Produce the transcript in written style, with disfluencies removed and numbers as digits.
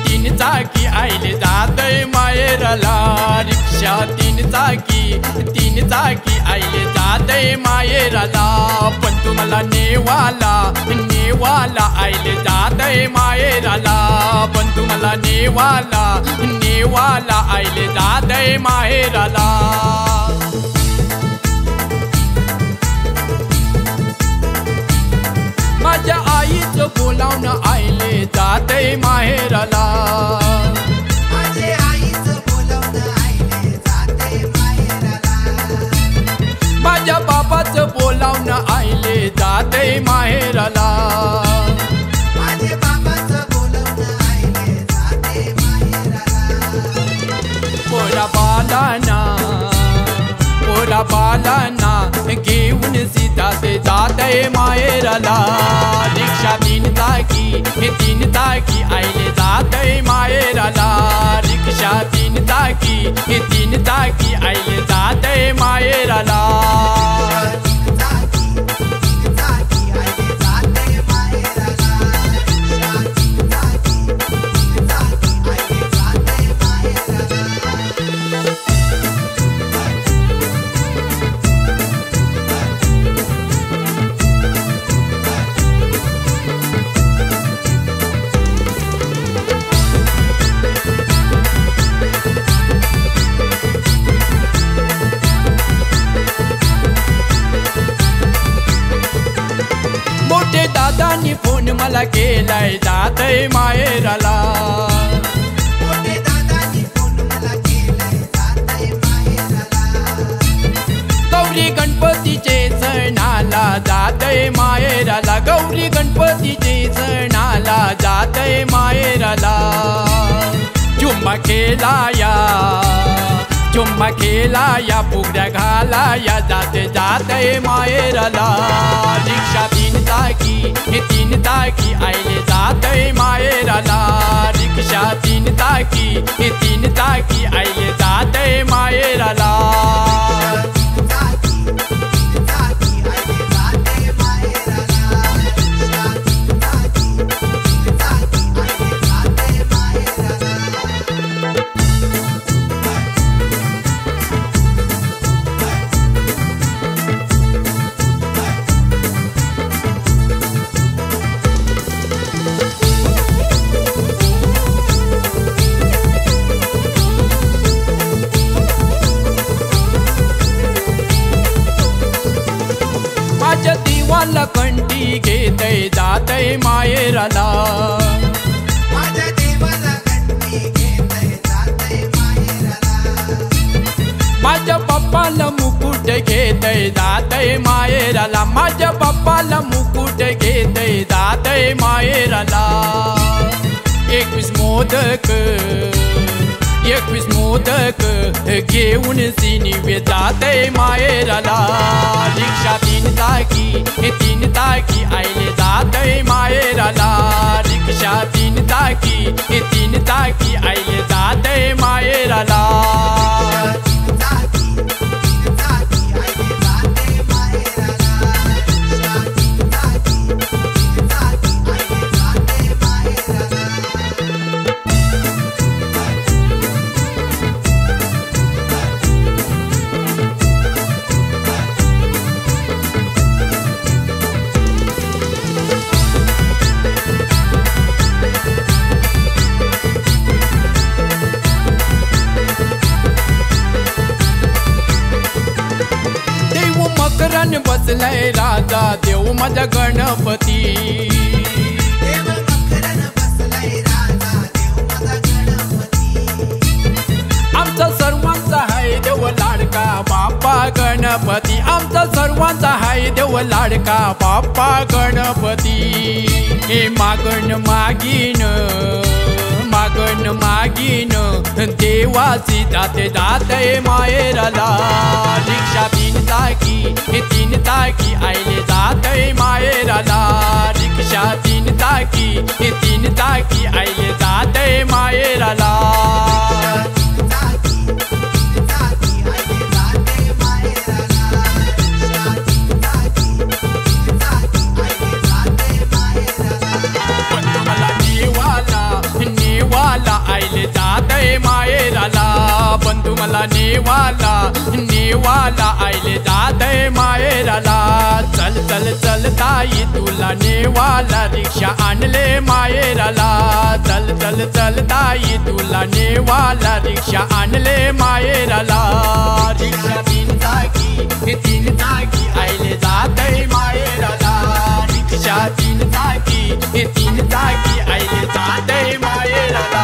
तीन चाकी आईले जातय माहेरला। रिक्षा तीन चाकी आईले जातय माहेरला। पण तुम्हाला नेवाला आईले जातय माहेरला। पण तुम्हाला नेवाला आईले जातय माहेरला। माझ्या आईचं बोलावणं आईले जातय माहेरला। माझ्या आईचं बोलावणं आईले जातय माहेरला। माझ्या बाबाचं बोलावणं आईले जातय माहेरला। माझ्या बाबाचं बोलावणं आईले जातय माहेरला। पोरा बालांना घेऊन सीता ते जातय माहेरला। रिक्षा तीन चाकी आईले जातय माहेरला। रिक्षा तीन चाकी आईले जातय माहेरला। मोठे दादांनी फोन मला केलाय जातय माहेरला। मोठे दादांनी फोन मला केलाय जातय माहेरला। गौरी गणपतीचे सणाला जातय माहेरला। गौरी गणपतीचे सणाला जातय माहेरला। चुम्मा खेलाया फुगड्या घालाया जातय माहेरला। रिक्षा तीन चाकी आईले जातय माहेरला। रिक्षा तीन चाकी आईले जातय माहेरला। माझ्या देवाला कंठी घेतय जातय माहेरला। माझ्या देवाला कंठी घेतय जातय माहेरला। माझ्या बाप्पाला मुकुट घेतय जातय माहेरला। माझ्या बाप्पाला मुकुट घेतय जातय माहेरला। 21 मोदक घेऊन सिनिवे जातय माहेरला। रिक्षा तीन चाकी आईले जातय माहेरला। रिक्षा तीन चाकी आईले जातय माहेरला। मकरन बसलाय राजा देव माझा गणपती। देव मकरन बसलाय राजा देव माझा गणपती। आमचा सर्वांचा हाय देव लाडका बाप्पा गणपती। आमचा सर्वांचा हाय देव लाडका बाप्पा गणपती। हे मागण मागण मागीन देवाची जाते जाते माहेराला रिक्षा तीन चाकी आईले जाते माहेराला रिक्षा तीन चाकी आईले जाते माहेराला आईले जाते माहेराला बंधू मला नेवाला आईले जाते माहेराला चल चल चल ताई तुला नेवाला रिक्षा आणले माहेराला चल चल चल ताई तुला नेवाला रिक्षा आणले माहेराला रिक्षा तीन चाकी आईले जाते माहेराला रिक्षा तीन चाकी आईले जाते माहेराला